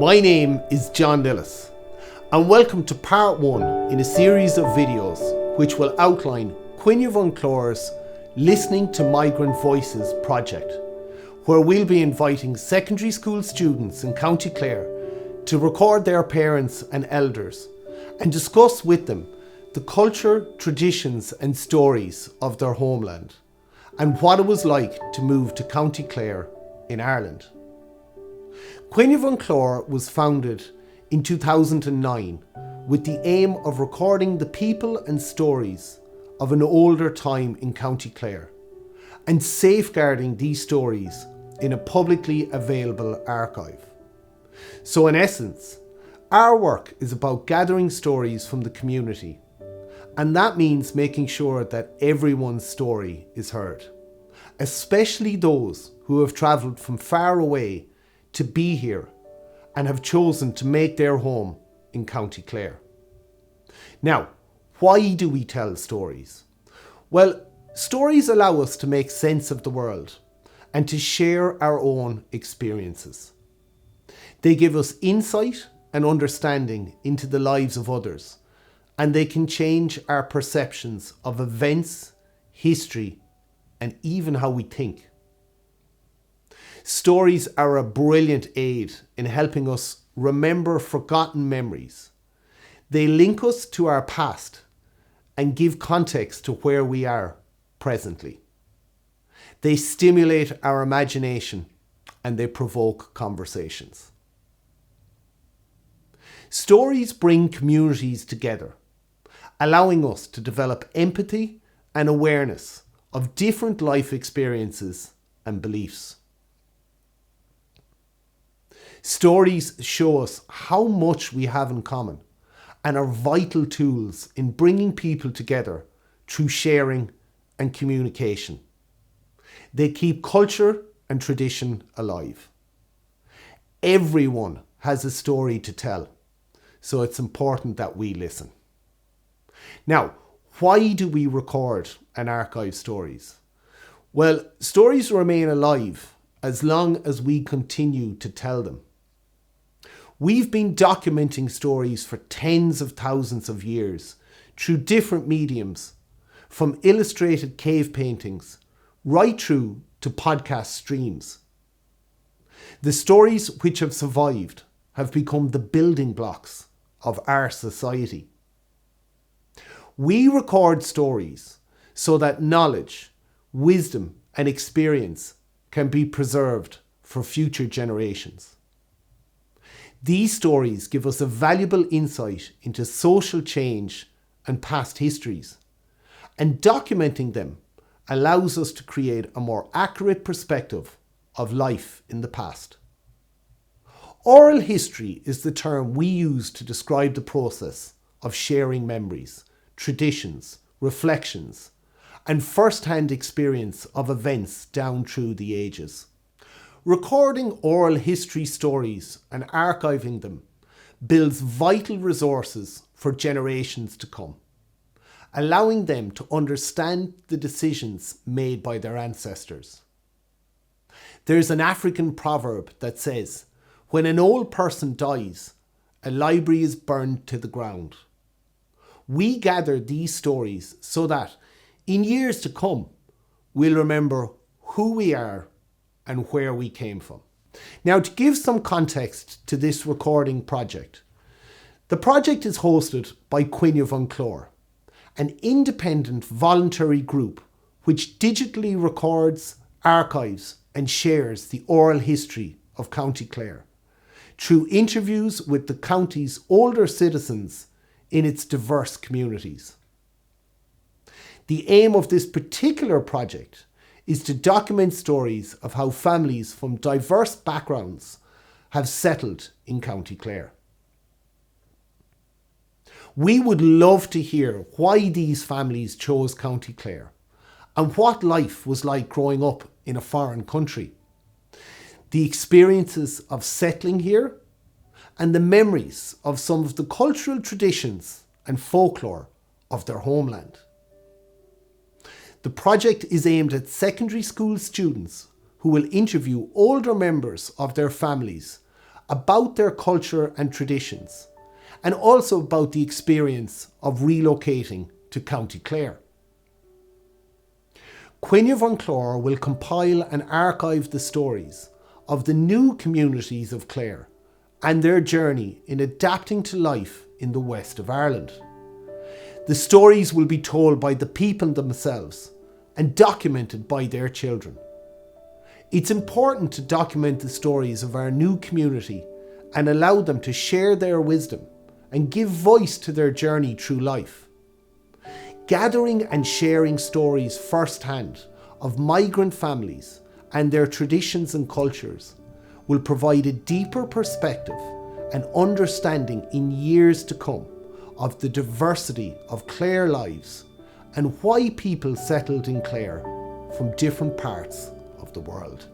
My name is John Lillis, and welcome to part 1 in a series of videos which will outline Cuimhneamh Chlár's Listening to Migrant Voices project, where we'll be inviting secondary school students in County Clare to record their parents and elders and discuss with them the culture, traditions and stories of their homeland and what it was like to move to County Clare in Ireland. Cuimhneamh Chlár was founded in 2009 with the aim of recording the people and stories of an older time in County Clare and safeguarding these stories in a publicly available archive. So in essence, our work is about gathering stories from the community, and that means making sure that everyone's story is heard, especially those who have travelled from far away to be here and have chosen to make their home in County Clare. Now, why do we tell stories? Well, stories allow us to make sense of the world and to share our own experiences. They give us insight and understanding into the lives of others, and they can change our perceptions of events, history, and even how we think. Stories are a brilliant aid in helping us remember forgotten memories. They link us to our past and give context to where we are presently. They stimulate our imagination and they provoke conversations. Stories bring communities together, allowing us to develop empathy and awareness of different life experiences and beliefs. Stories show us how much we have in common and are vital tools in bringing people together through sharing and communication. They keep culture and tradition alive. Everyone has a story to tell, so it's important that we listen. Now, why do we record and archive stories? Well, stories remain alive as long as we continue to tell them. We've been documenting stories for tens of thousands of years through different mediums, from illustrated cave paintings right through to podcast streams. The stories which have survived have become the building blocks of our society. We record stories so that knowledge, wisdom, and experience can be preserved for future generations. These stories give us a valuable insight into social change and past histories, and documenting them allows us to create a more accurate perspective of life in the past. Oral history is the term we use to describe the process of sharing memories, traditions, reflections, and first-hand experience of events down through the ages. Recording oral history stories and archiving them builds vital resources for generations to come, allowing them to understand the decisions made by their ancestors. There's an African proverb that says, "When an old person dies, a library is burned to the ground." We gather these stories so that, in years to come, we'll remember who we are and where we came from. Now, to give some context to this recording project, the project is hosted by Cuimhneamh Chlár, an independent voluntary group which digitally records, archives and shares the oral history of County Clare through interviews with the county's older citizens in its diverse communities. The aim of this particular project is to document stories of how families from diverse backgrounds have settled in County Clare. We would love to hear why these families chose County Clare and what life was like growing up in a foreign country, the experiences of settling here, and the memories of some of the cultural traditions and folklore of their homeland. The project is aimed at secondary school students who will interview older members of their families about their culture and traditions, and also about the experience of relocating to County Clare. Cuimhneamh an Clár will compile and archive the stories of the new communities of Clare and their journey in adapting to life in the west of Ireland. The stories will be told by the people themselves and documented by their children. It's important to document the stories of our new community and allow them to share their wisdom and give voice to their journey through life. Gathering and sharing stories firsthand of migrant families and their traditions and cultures will provide a deeper perspective and understanding in years to come of the diversity of Clare lives and why people settled in Clare from different parts of the world.